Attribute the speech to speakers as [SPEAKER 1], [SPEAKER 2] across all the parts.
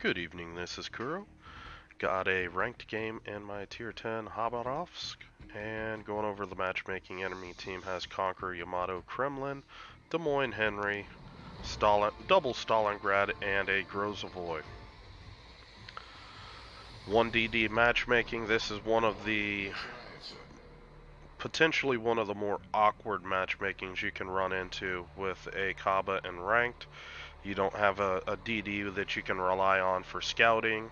[SPEAKER 1] Good evening, this is Kuro. Got a ranked game in my tier 10 Habarovsk, and going over the matchmaking. Enemy team has Conqueror, Yamato, Kremlin, Des Moines, Henry, double Stalingrad, and a Grozavoy. 1DD matchmaking. This is potentially one of the more awkward matchmakings you can run into with a Khaba and ranked. You don't have a DD that you can rely on for scouting,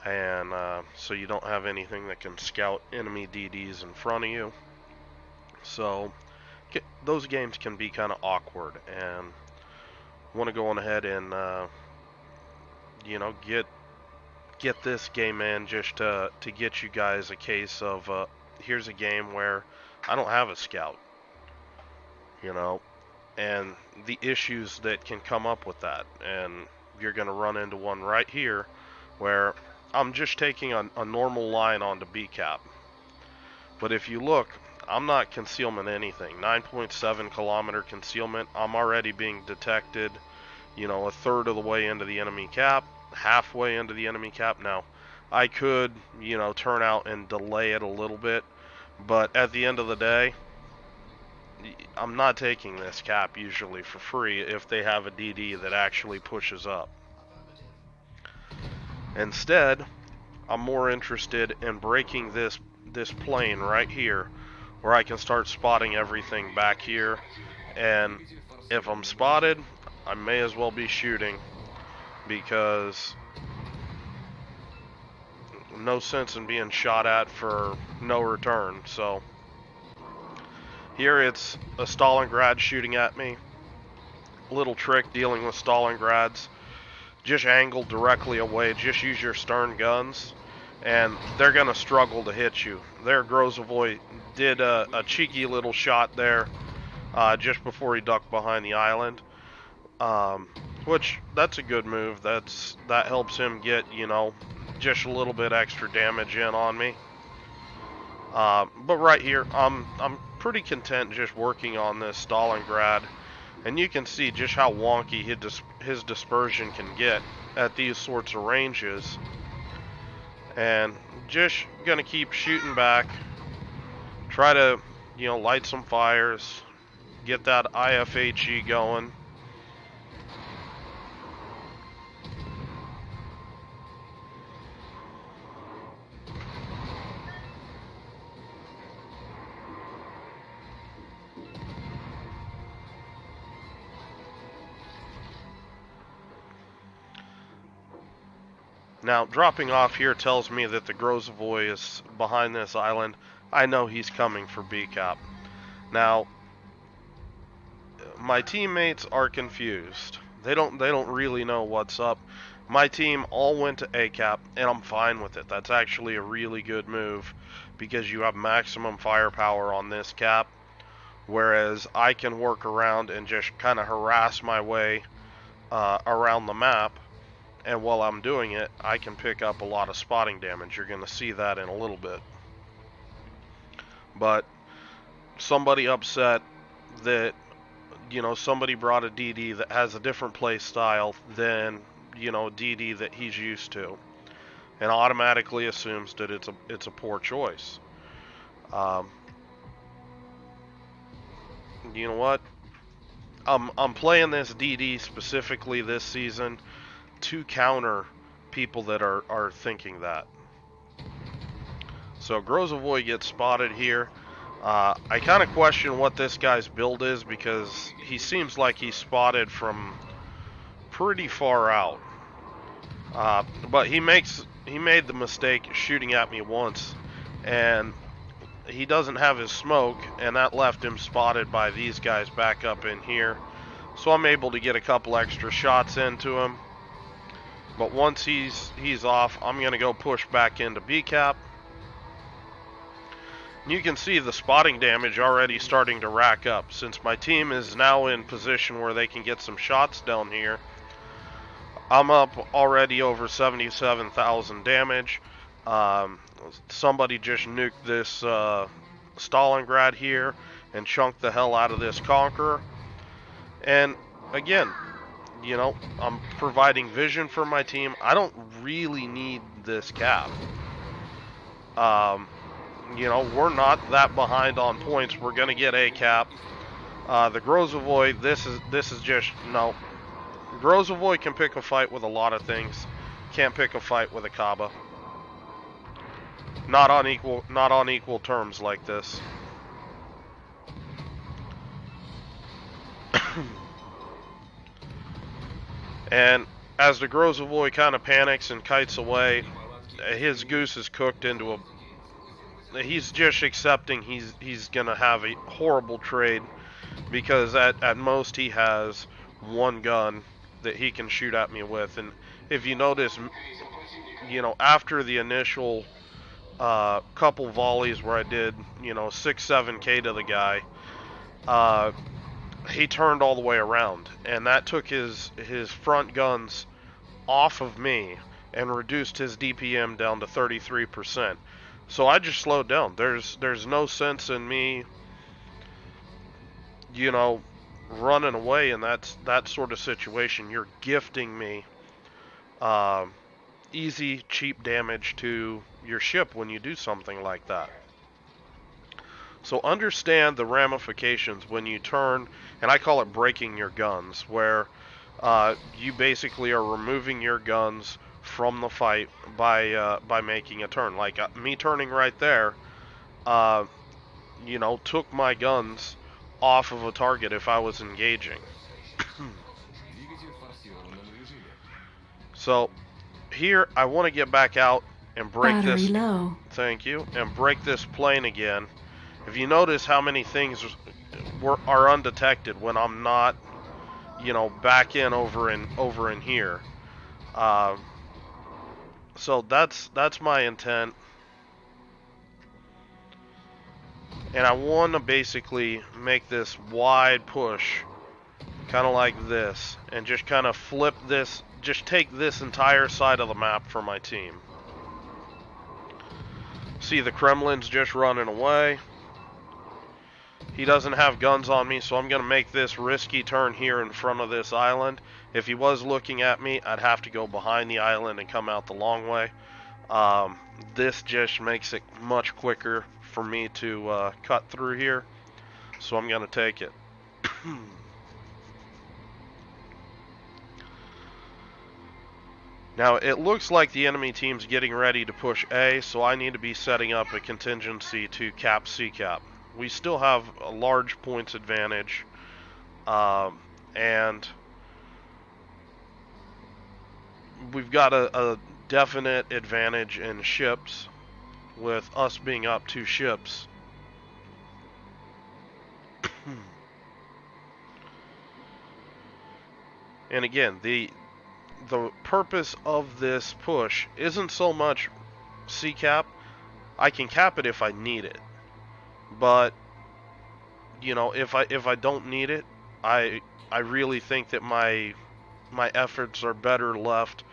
[SPEAKER 1] and so you don't have anything that can scout enemy DDs in front of you. So those games can be kind of awkward, and want to go on ahead and get this game in just to get you guys a case of here's a game where I don't have a scout, and the issues that can come up with that. And you're going to run into one right here where I'm just taking a normal line onto B cap. But if you look, I'm not concealment anything. 9.7 kilometer concealment. I'm already being detected, a third of the way into the enemy cap, halfway into the enemy cap. Now, I could, turn out and delay it a little bit, but at the end of the day, I'm not taking this cap usually for free if they have a DD that actually pushes up. Instead, I'm more interested in breaking this plane right here, where I can start spotting everything back here. And if I'm spotted, I may as well be shooting, because no sense in being shot at for no return. So here it's a Stalingrad shooting at me. Little trick dealing with Stalingrads: just angle directly away, just use your stern guns, and they're going to struggle to hit you. There, Grozavoy did a cheeky little shot there just before he ducked behind the island, which that's a good move. That helps him get, just a little bit extra damage in on me. But right here, I'm pretty content just working on this Stalingrad, and you can see just how wonky his dispersion can get at these sorts of ranges. And just gonna keep shooting back, try to, light some fires, get that IFHE going. Now, dropping off here tells me that the Grozavoy is behind this island. I know he's coming for B cap. Now, my teammates are confused. They don't really know what's up. My team all went to A cap, and I'm fine with it. That's actually a really good move, because you have maximum firepower on this cap, whereas I can work around and just kind of harass my way around the map. And while I'm doing it, I can pick up a lot of spotting damage. You're going to see that in a little bit. But somebody upset that, somebody brought a DD that has a different play style than, DD that he's used to, and automatically assumes that it's a poor choice. You know what? I'm playing this DD specifically this season to counter people that are thinking that. So Grozavoy gets spotted here. I kind of question what this guy's build is, because he seems like he's spotted from pretty far out. But he made the mistake shooting at me once, and he doesn't have his smoke, and that left him spotted by these guys back up in here. So I'm able to get a couple extra shots into him. But once he's off, I'm going to go push back into B cap. You can see the spotting damage already starting to rack up, since my team is now in position where they can get some shots down here. I'm up already over 77,000 damage. Somebody just nuked this Stalingrad here and chunked the hell out of this Conqueror. And again, You know, I'm providing vision for my team. I don't really need this cap. You know, we're not that behind on points. We're gonna get a cap. The Grozavoy, this is just no. Grozavoy can pick a fight with a lot of things. Can't pick a fight with a Khaba. Not on equal terms like this. And as the Grozavoy kind of panics and kites away, his goose is cooked into a. He's just accepting he's gonna have a horrible trade because at most he has one gun that he can shoot at me with. And if you notice, you know, after the initial couple volleys where I did, you know, 6-7K to the guy, he turned all the way around, and that took his front guns off of me and reduced his DPM down to 33%. So I just slowed down. There's no sense in me, you know, running away in that sort of situation. You're gifting me easy, cheap damage to your ship when you do something like that. So understand the ramifications when you turn, and I call it breaking your guns, where you basically are removing your guns from the fight by making a turn. Like me turning right there, you know, took my guns off of a target if I was engaging. So here I want to get back out and break
[SPEAKER 2] Battery
[SPEAKER 1] this.
[SPEAKER 2] low.
[SPEAKER 1] Thank you, and break this plane again. If you notice how many things are undetected when I'm not, you know, back in over in here. So that's my intent, and I want to basically make this wide push, kind of like this, and just kind of flip this, just take this entire side of the map for my team. See, the Kremlin's just running away. He doesn't have guns on me, so I'm going to make this risky turn here in front of this island. If he was looking at me, I'd have to go behind the island and come out the long way. This just makes it much quicker for me to cut through here, so I'm going to take it. Now, it looks like the enemy team's getting ready to push A, so I need to be setting up a contingency to cap C-cap. We still have a large points advantage, and we've got a definite advantage in ships with us being up 2 ships. And again, the purpose of this push isn't so much C-cap. I can cap it if I need it, but you know, if I don't need it, I really think that my efforts are better left,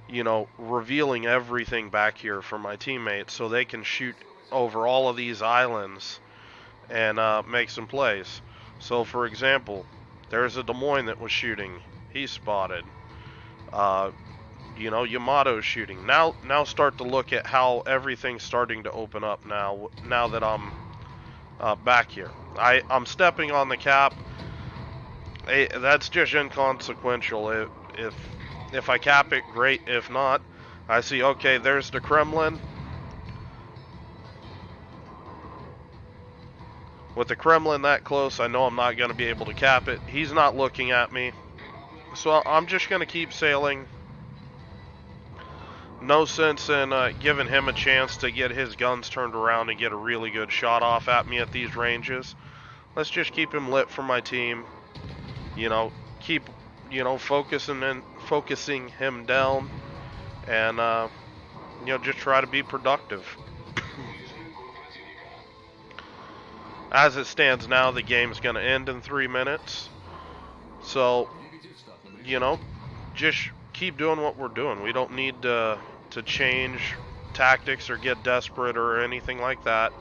[SPEAKER 1] you know, revealing everything back here for my teammates so they can shoot over all of these islands and make some plays. So for example, there's a Des Moines that was shooting. He's spotted. You know, Yamato's shooting. Now start to look at how everything's starting to open up now that I'm back here. I'm stepping on the cap. That's just inconsequential. If I cap it, great. If not, I see, okay, there's the Kremlin. With the Kremlin that close, I know I'm not going to be able to cap it. He's not looking at me. So I'm just going to keep sailing. No sense in giving him a chance to get his guns turned around and get a really good shot off at me at these ranges. Let's just keep him lit for my team. You know, keep, you know, focusing him down, and you know, just try to be productive. As it stands now, the game's going to end in 3 minutes. So, you know, just keep doing what we're doing. We don't need to change tactics or get desperate or anything like that.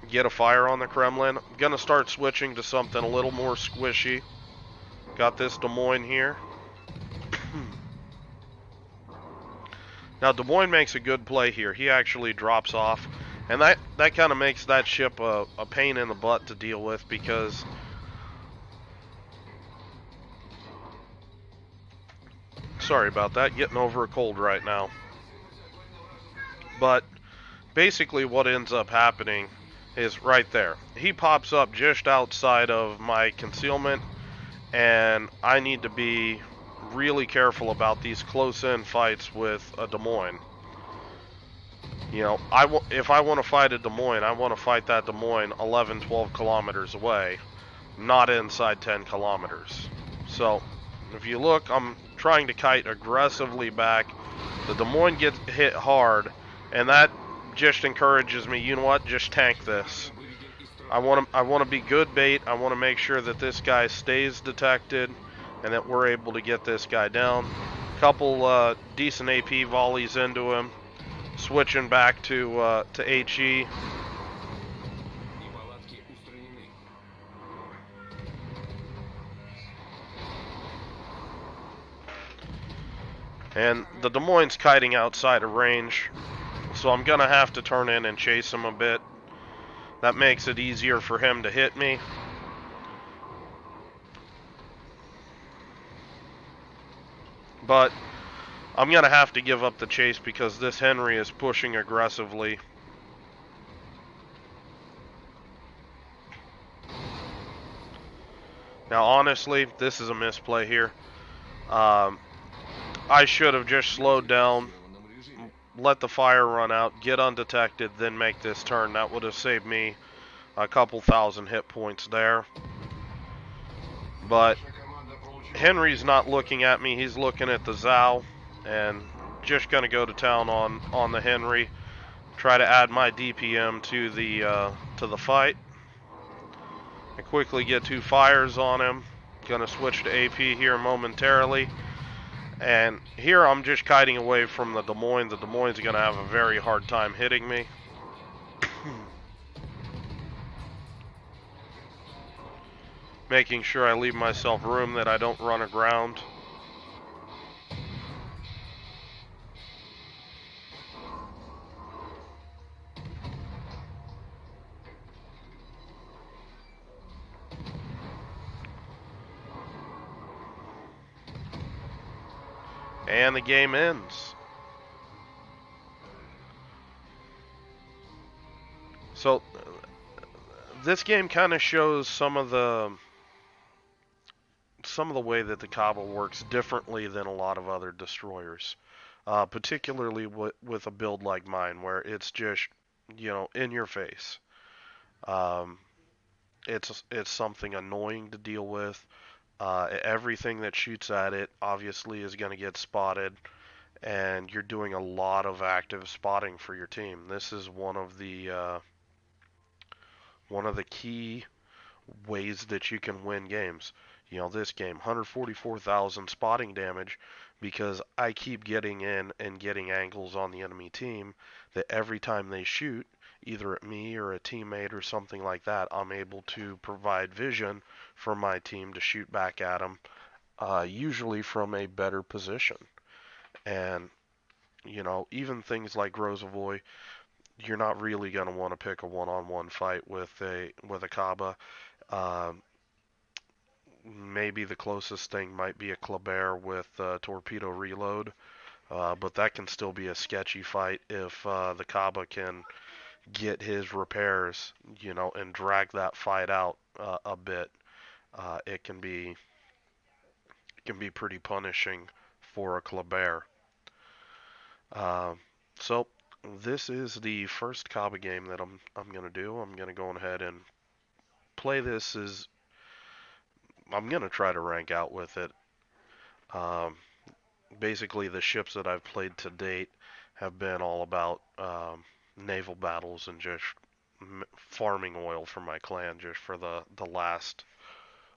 [SPEAKER 1] Get a fire on the Kremlin. I'm going to start switching to something a little more squishy. Got this Des Moines here. Now Des Moines makes a good play here. He actually drops off, and that kind of makes that ship a pain in the butt to deal with because sorry about that, getting over a cold right now. But basically what ends up happening is right there. He pops up just outside of my concealment, and I need to be really careful about these close-in fights with a Des Moines. You know, if I want to fight a Des Moines, I want to fight that Des Moines 11, 12 kilometers away, not inside 10 kilometers. So, if you look, I'm trying to kite aggressively back. The Des Moines gets hit hard, and that just encourages me, you know what, just tank this. I want to be good bait. I want to make sure that this guy stays detected and that we're able to get this guy down. Couple decent AP volleys into him. Switching back to HE. And the Des Moines kiting outside of range, so I'm going to have to turn in and chase him a bit. That makes it easier for him to hit me. But I'm going to have to give up the chase because this Henry is pushing aggressively. Now, honestly, this is a misplay here. I should have just slowed down, let the fire run out, get undetected, then make this turn. That would have saved me a couple thousand hit points there. But Henry's not looking at me. He's looking at the Zhao, and just going to go to town on the Henry. Try to add my DPM to the fight. I quickly get 2 fires on him. Going to switch to AP here momentarily. And here I'm just kiting away from the Des Moines. The Des Moines are going to have a very hard time hitting me. Making sure I leave myself room that I don't run aground. And the game ends. So this game kind of shows some of the way that the Khaba works differently than a lot of other destroyers, particularly with a build like mine, where it's just, you know, in your face. Um, it's something annoying to deal with. Everything that shoots at it obviously is going to get spotted, and you're doing a lot of active spotting for your team. This is one of the key ways that you can win games. You know, this game, 144,000 spotting damage because I keep getting in and getting angles on the enemy team that every time they shoot, either at me or a teammate or something like that, I'm able to provide vision for my team to shoot back at them, usually from a better position. And, you know, even things like Rosovoy, you're not really going to want to pick a one-on-one fight with a Khaba. Um, Maybe the closest thing might be a Kleber with torpedo reload, but that can still be a sketchy fight if the Khaba can get his repairs, you know, and drag that fight out a bit. It can be pretty punishing for a Kleber. Uh, so this is the first Khaba game that I'm gonna do. I'm gonna go ahead and play this as I'm gonna try to rank out with it. Um, Basically, the ships that I've played to date have been all about naval battles and just farming oil for my clan, just for the last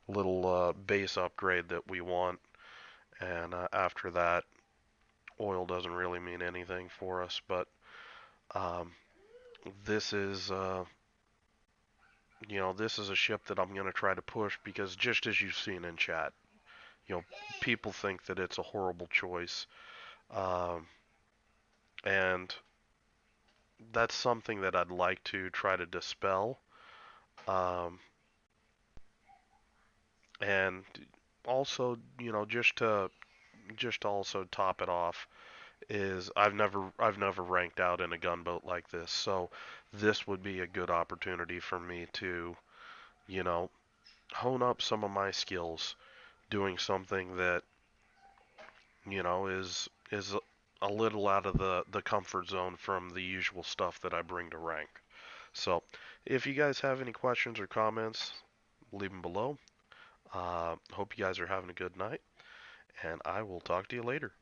[SPEAKER 1] little base upgrade that we want. And after that, oil doesn't really mean anything for us. But um, this is, you know, this is a ship that I'm going to try to push because just as you've seen in chat, you know, people think that it's a horrible choice, um, and that's something that I'd like to try to dispel. Um, and also, just to also top it off, is I've never ranked out in a gunboat like this, so this would be a good opportunity for me to, you know, hone up some of my skills doing something that, is a little out of the comfort zone from the usual stuff that I bring to rank. So, if you guys have any questions or comments, leave them below. Hope you guys are having a good night, and I will talk to you later.